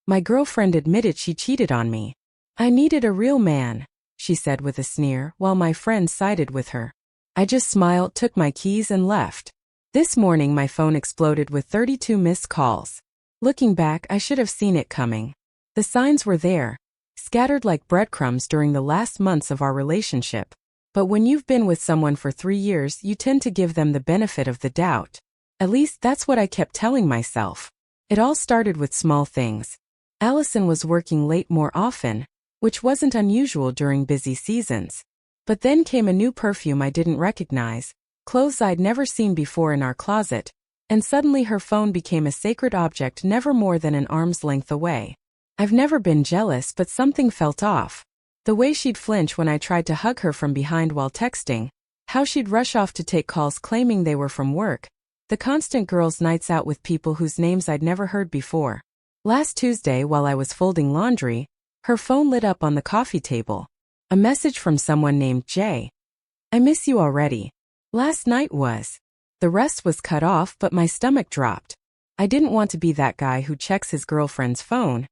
My girlfriend admitted she cheated on me. I needed a real man, she said with a sneer, while my friend sided with her. I just smiled, took my keys and left. This morning my phone exploded with 32 missed calls. Looking back, I should have seen it coming. The signs were there, scattered like breadcrumbs during the last months of our relationship. But when you've been with someone for 3 years, you tend to give them the benefit of the doubt. At least that's what I kept telling myself. It all started with small things. Allison was working late more often, which wasn't unusual during busy seasons. But then came a new perfume I didn't recognize, clothes I'd never seen before in our closet, and suddenly her phone became a sacred object never more than an arm's length away. I've never been jealous, but something felt off. The way she'd flinch when I tried to hug her from behind while texting, how she'd rush off to take calls claiming they were from work, the constant girls' nights out with people whose names I'd never heard before. Last Tuesday, while I was folding laundry, her phone lit up on the coffee table. A message from someone named Jay. I miss you already. Last night was. The rest was cut off, but my stomach dropped. I didn't want to be that guy who checks his girlfriend's phone,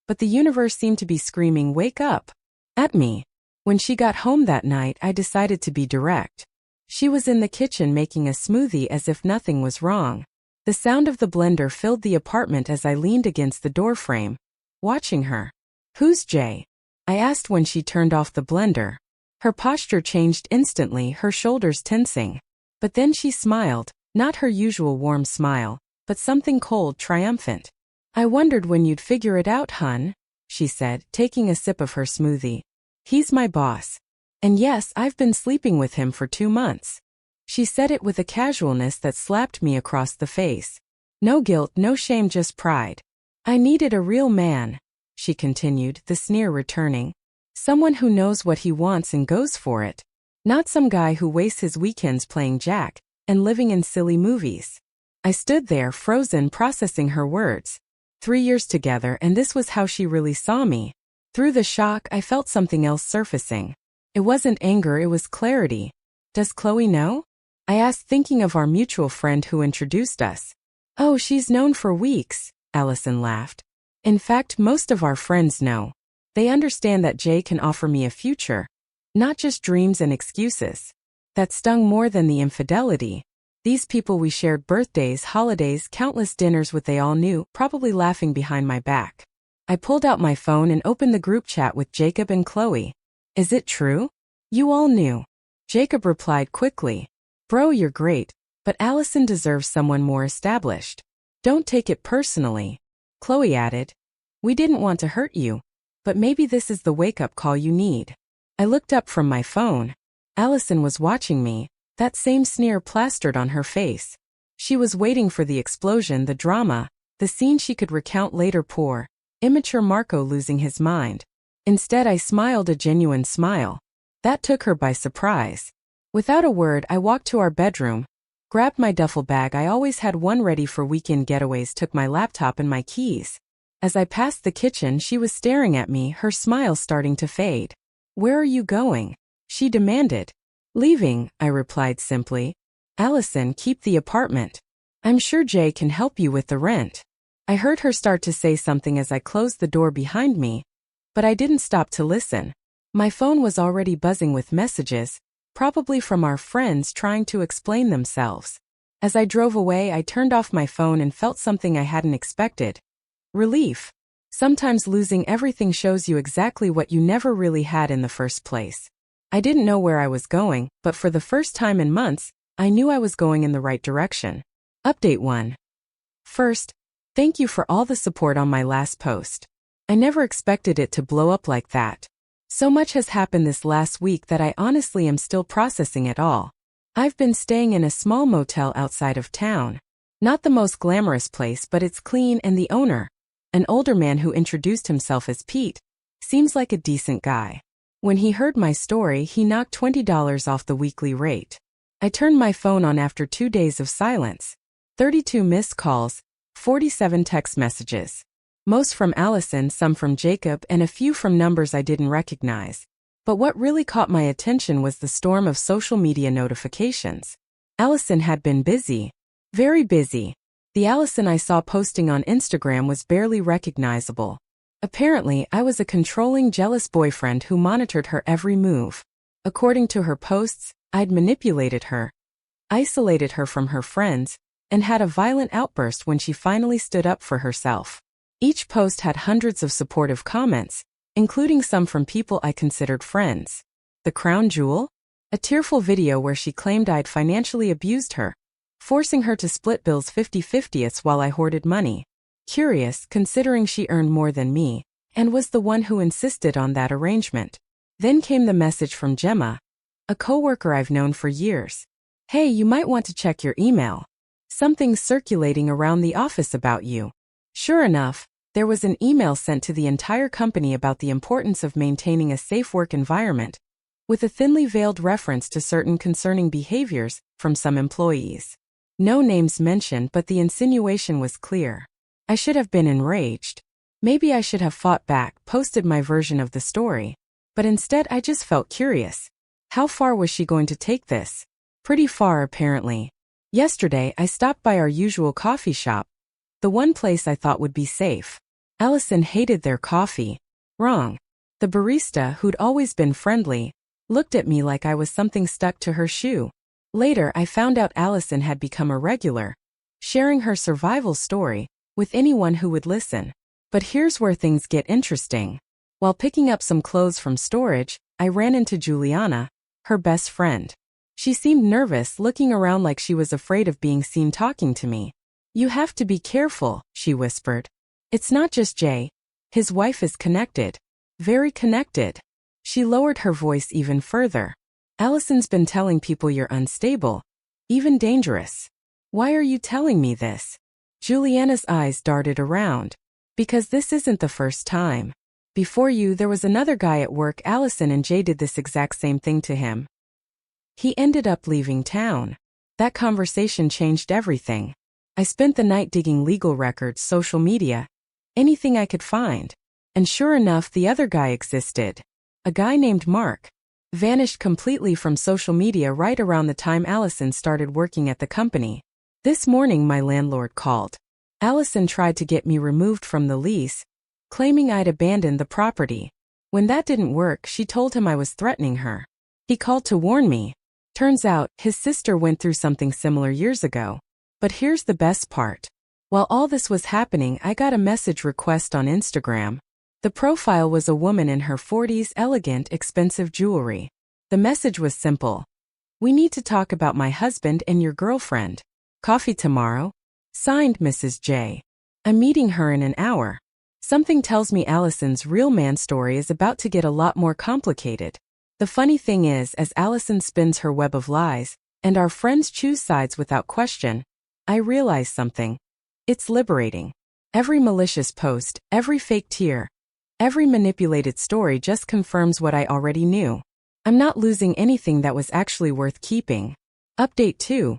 but the universe seemed to be screaming, "Wake up!" at me. When she got home that night, I decided to be direct. She was in the kitchen making a smoothie as if nothing was wrong. The sound of the blender filled the apartment as I leaned against the doorframe, watching her. "Who's Jay?" I asked when she turned off the blender. Her posture changed instantly, her shoulders tensing. But then she smiled, not her usual warm smile, but something cold, triumphant. "I wondered when you'd figure it out, hun," she said, taking a sip of her smoothie. "He's my boss. And yes, I've been sleeping with him for 2 months." She said it with a casualness that slapped me across the face. No guilt, no shame, just pride. "I needed a real man," she continued, the sneer returning. "Someone who knows what he wants and goes for it. Not some guy who wastes his weekends playing Jack and living in silly movies." I stood there, frozen, processing her words. 3 years together, and this was how she really saw me. Through the shock, I felt something else surfacing. It wasn't anger, it was clarity. "Does Chloe know?" I asked, thinking of our mutual friend who introduced us. "Oh, she's known for weeks," Allison laughed. "In fact, most of our friends know. They understand that Jay can offer me a future, not just dreams and excuses." That stung more than the infidelity. These people we shared birthdays, holidays, countless dinners with, they all knew, probably laughing behind my back. I pulled out my phone and opened the group chat with Jacob and Chloe. "Is it true? You all knew?" Jacob replied quickly. "Bro, you're great, but Allison deserves someone more established. Don't take it personally." Chloe added, "We didn't want to hurt you, but maybe this is the wake-up call you need." I looked up from my phone. Allison was watching me, that same sneer plastered on her face. She was waiting for the explosion, the drama, the scene she could recount later. Poor, immature Marco losing his mind. Instead, I smiled, a genuine smile. That took her by surprise. Without a word, I walked to our bedroom, grabbed my duffel bag, I always had one ready for weekend getaways, took my laptop and my keys. As I passed the kitchen, she was staring at me, her smile starting to fade. "Where are you going?" she demanded. "Leaving," I replied simply. "Allison, keep the apartment. I'm sure Jay can help you with the rent." I heard her start to say something as I closed the door behind me, but I didn't stop to listen. My phone was already buzzing with messages, probably from our friends trying to explain themselves. As I drove away, I turned off my phone and felt something I hadn't expected. Relief. Sometimes losing everything shows you exactly what you never really had in the first place. I didn't know where I was going, but for the first time in months, I knew I was going in the right direction. Update 1. First, thank you for all the support on my last post. I never expected it to blow up like that. So much has happened this last week that I honestly am still processing it all. I've been staying in a small motel outside of town. Not the most glamorous place, but it's clean, and the owner, an older man who introduced himself as Pete, seems like a decent guy. When he heard my story, he knocked $20 off the weekly rate. I turned my phone on after 2 days of silence. 32 missed calls, 47 text messages. Most from Allison, some from Jacob, and a few from numbers I didn't recognize. But what really caught my attention was the storm of social media notifications. Allison had been busy. Very busy. The Allison I saw posting on Instagram was barely recognizable. Apparently, I was a controlling, jealous boyfriend who monitored her every move. According to her posts, I'd manipulated her, isolated her from her friends, and had a violent outburst when she finally stood up for herself. Each post had hundreds of supportive comments, including some from people I considered friends. The crown jewel? A tearful video where she claimed I'd financially abused her, forcing her to split bills 50-50 while I hoarded money. Curious, considering she earned more than me, and was the one who insisted on that arrangement. Then came the message from Gemma, a coworker I've known for years. Hey, you might want to check your email. Something's circulating around the office about you. Sure enough, there was an email sent to the entire company about the importance of maintaining a safe work environment, with a thinly veiled reference to certain concerning behaviors from some employees. No names mentioned, but the insinuation was clear. I should have been enraged. Maybe I should have fought back, posted my version of the story. But instead I just felt curious. How far was she going to take this? Pretty far, apparently. Yesterday, I stopped by our usual coffee shop, the one place I thought would be safe. Allison hated their coffee. Wrong. The barista, who'd always been friendly, looked at me like I was something stuck to her shoe. Later, I found out Allison had become a regular, sharing her survival story with anyone who would listen. But here's where things get interesting. While picking up some clothes from storage, I ran into Juliana, her best friend. She seemed nervous, looking around like she was afraid of being seen talking to me. You have to be careful, she whispered. It's not just Jay. His wife is connected. Very connected. She lowered her voice even further. Allison's been telling people you're unstable, even dangerous. Why are you telling me this? Juliana's eyes darted around. Because this isn't the first time. Before you, there was another guy at work. Allison and Jay did this exact same thing to him. He ended up leaving town. That conversation changed everything. I spent the night digging legal records, social media, anything I could find. And sure enough, the other guy existed. A guy named Mark. Vanished completely from social media right around the time Allison started working at the company. This morning my landlord called. Allison tried to get me removed from the lease, claiming I'd abandoned the property. When that didn't work, she told him I was threatening her. He called to warn me. Turns out, his sister went through something similar years ago. But here's the best part. While all this was happening, I got a message request on Instagram. The profile was a woman in her 40s, elegant, expensive jewelry. The message was simple. We need to talk about my husband and your girlfriend. Coffee tomorrow? Signed, Mrs. J. I'm meeting her in an hour. Something tells me Allison's real man story is about to get a lot more complicated. The funny thing is, as Allison spins her web of lies, and our friends choose sides without question, I realize something. It's liberating. Every malicious post, every fake tear, every manipulated story just confirms what I already knew. I'm not losing anything that was actually worth keeping. Update 2.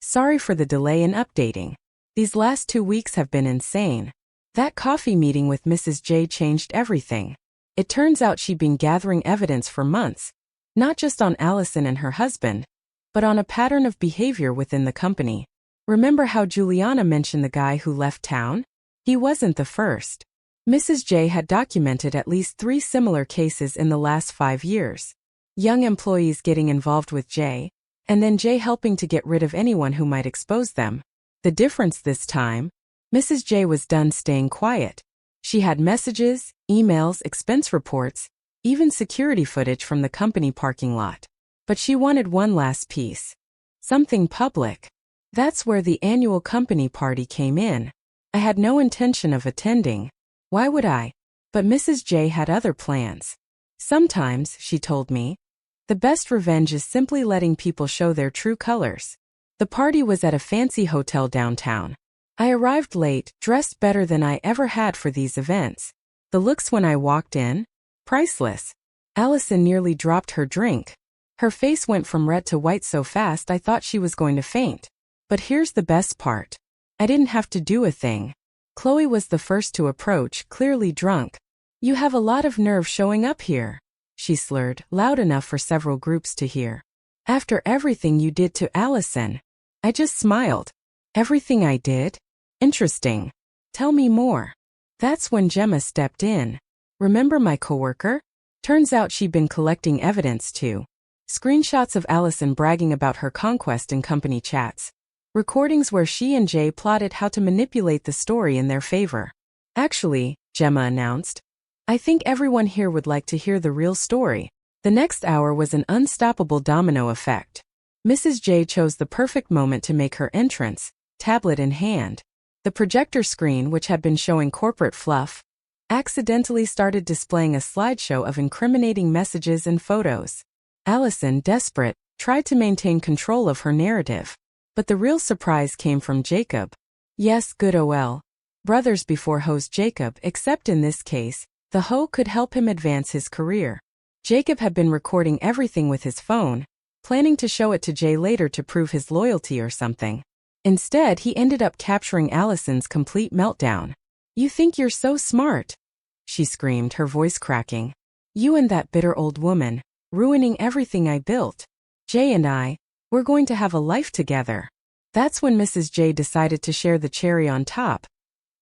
Sorry for the delay in updating. These last 2 weeks have been insane. That coffee meeting with Mrs. J changed everything. It turns out she'd been gathering evidence for months, not just on Allison and her husband, but on a pattern of behavior within the company. Remember how Juliana mentioned the guy who left town? He wasn't the first. Mrs. J had documented at least 3 similar cases in the last 5 years. Young employees getting involved with Jay, and then Jay helping to get rid of anyone who might expose them. The difference this time, Mrs. J was done staying quiet. She had messages, emails, expense reports, even security footage from the company parking lot. But she wanted one last piece. Something public. That's where the annual company party came in. I had no intention of attending. Why would I? But Mrs. J had other plans. Sometimes, she told me, the best revenge is simply letting people show their true colors. The party was at a fancy hotel downtown. I arrived late, dressed better than I ever had for these events. The looks when I walked in? Priceless. Allison nearly dropped her drink. Her face went from red to white so fast I thought she was going to faint. But here's the best part. I didn't have to do a thing. Chloe was the first to approach, clearly drunk. You have a lot of nerve showing up here, she slurred, loud enough for several groups to hear. After everything you did to Allison. I just smiled. Everything I did? Interesting. Tell me more. That's when Gemma stepped in. Remember my coworker? Turns out she'd been collecting evidence too. Screenshots of Allison bragging about her conquest in company chats. Recordings where she and Jay plotted how to manipulate the story in their favor. Actually, Gemma announced, I think everyone here would like to hear the real story. The next hour was an unstoppable domino effect. Mrs. J chose the perfect moment to make her entrance, tablet in hand. The projector screen, which had been showing corporate fluff, accidentally started displaying a slideshow of incriminating messages and photos. Allison, desperate, tried to maintain control of her narrative. But the real surprise came from Jacob. Yes, good OL. Brothers before host Jacob, except in this case, the hoe could help him advance his career. Jacob had been recording everything with his phone, planning to show it to Jay later to prove his loyalty or something. Instead, he ended up capturing Allison's complete meltdown. You think you're so smart, she screamed, her voice cracking. You and that bitter old woman, ruining everything I built. Jay and we're going to have a life together. That's when Mrs. J decided to share the cherry on top.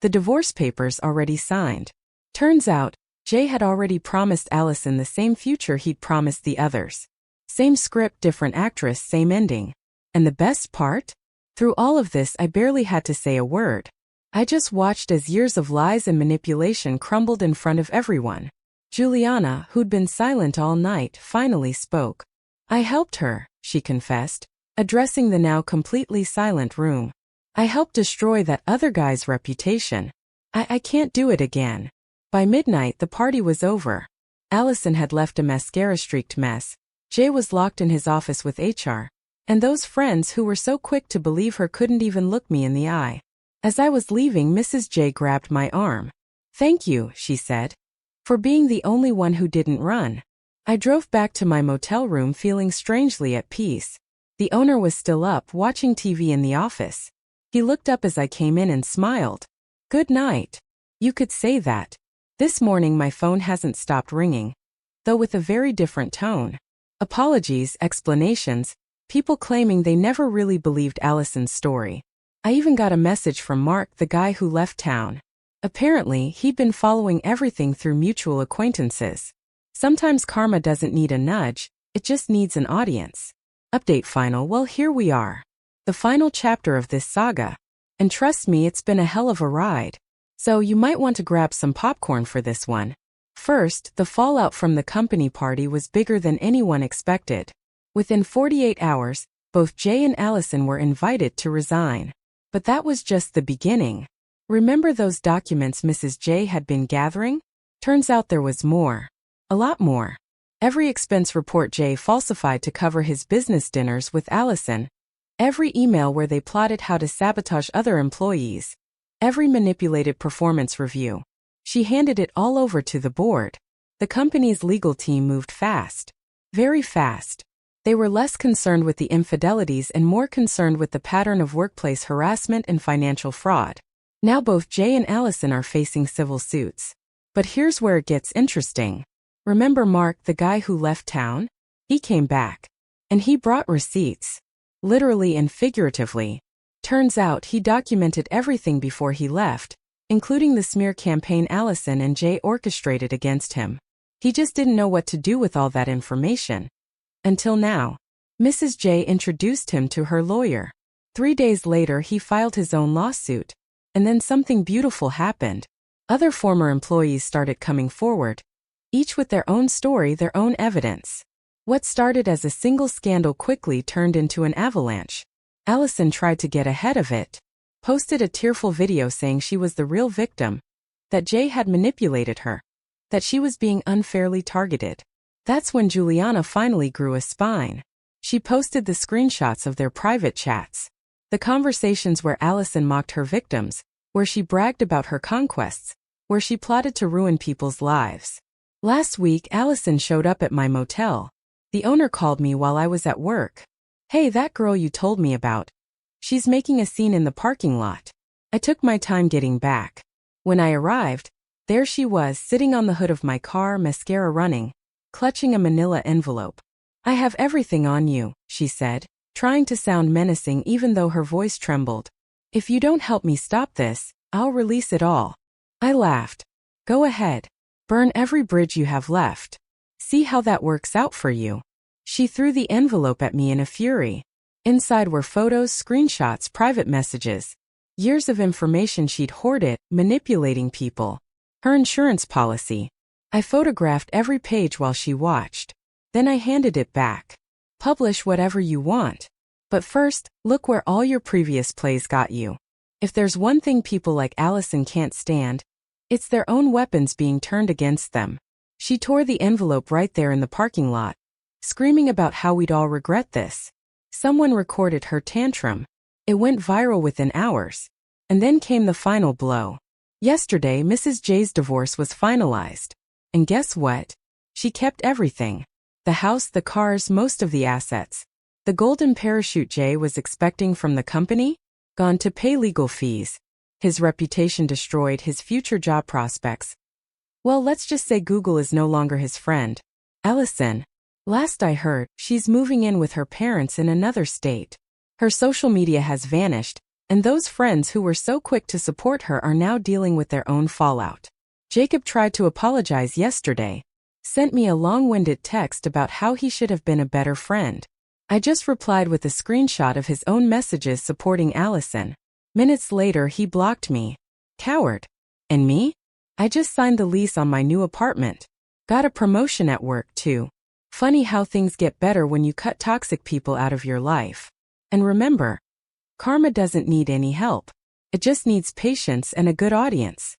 The divorce papers already signed. Turns out, Jay had already promised Allison the same future he'd promised the others. Same script, different actress, same ending. And the best part? Through all of this, I barely had to say a word. I just watched as years of lies and manipulation crumbled in front of everyone. Juliana, who'd been silent all night, finally spoke. I helped her, she confessed, addressing the now completely silent room. I helped destroy that other guy's reputation. I can't do it again. By midnight, the party was over. Allison had left a mascara-streaked mess. Jay was locked in his office with HR. And those friends who were so quick to believe her couldn't even look me in the eye. As I was leaving, Mrs. J grabbed my arm. Thank you, she said, for being the only one who didn't run. I drove back to my motel room feeling strangely at peace. The owner was still up, watching TV in the office. He looked up as I came in and smiled. Good night. You could say that. This morning my phone hasn't stopped ringing, though with a very different tone. Apologies, explanations, people claiming they never really believed Allison's story. I even got a message from Mark, the guy who left town. Apparently, he'd been following everything through mutual acquaintances. Sometimes karma doesn't need a nudge, it just needs an audience. Update final. Well, here we are. The final chapter of this saga. And trust me, it's been a hell of a ride. So you might want to grab some popcorn for this one. First, the fallout from the company party was bigger than anyone expected. Within 48 hours, both Jay and Allison were invited to resign. But that was just the beginning. Remember those documents Mrs. J had been gathering? Turns out there was more. A lot more. Every expense report Jay falsified to cover his business dinners with Allison. Every email where they plotted how to sabotage other employees. Every manipulated performance review. She handed it all over to the board. The company's legal team moved fast. Very fast. They were less concerned with the infidelities and more concerned with the pattern of workplace harassment and financial fraud. Now both Jay and Allison are facing civil suits. But here's where it gets interesting. Remember Mark, the guy who left town? He came back. And he brought receipts. Literally and figuratively. Turns out he documented everything before he left, including the smear campaign Allison and Jay orchestrated against him. He just didn't know what to do with all that information. Until now. Mrs. J introduced him to her lawyer. 3 days later he filed his own lawsuit. And then something beautiful happened. Other former employees started coming forward, each with their own story, their own evidence. What started as a single scandal quickly turned into an avalanche. Allison tried to get ahead of it. Posted a tearful video saying she was the real victim, that Jay had manipulated her, that she was being unfairly targeted. That's when Juliana finally grew a spine. She posted the screenshots of their private chats. The conversations where Allison mocked her victims, where she bragged about her conquests, where she plotted to ruin people's lives. Last week, Allison showed up at my motel. The owner called me while I was at work. Hey, that girl you told me about. She's making a scene in the parking lot. I took my time getting back. When I arrived, there she was sitting on the hood of my car, mascara running, clutching a manila envelope. I have everything on you, she said, trying to sound menacing even though her voice trembled. If you don't help me stop this, I'll release it all. I laughed. Go ahead. Burn every bridge you have left. See how that works out for you. She threw the envelope at me in a fury. Inside were photos, screenshots, private messages. Years of information she'd hoarded, manipulating people. Her insurance policy. I photographed every page while she watched. Then I handed it back. Publish whatever you want. But first, look where all your previous plays got you. If there's one thing people like Allison can't stand, it's their own weapons being turned against them. She tore the envelope right there in the parking lot, screaming about how we'd all regret this. Someone recorded her tantrum. It went viral within hours. And then came the final blow. Yesterday, Mrs. J's divorce was finalized. And guess what? She kept everything. The house, the cars, most of the assets. The golden parachute Jay was expecting from the company? Gone to pay legal fees. His reputation destroyed, his future job prospects. Well, let's just say Google is no longer his friend. Allison. Last I heard, she's moving in with her parents in another state. Her social media has vanished, and those friends who were so quick to support her are now dealing with their own fallout. Jacob tried to apologize yesterday. Sent me a long-winded text about how he should have been a better friend. I just replied with a screenshot of his own messages supporting Allison. Minutes later, he blocked me. Coward. And me? I just signed the lease on my new apartment. Got a promotion at work, too. Funny how things get better when you cut toxic people out of your life. And remember, karma doesn't need any help. It just needs patience and a good audience.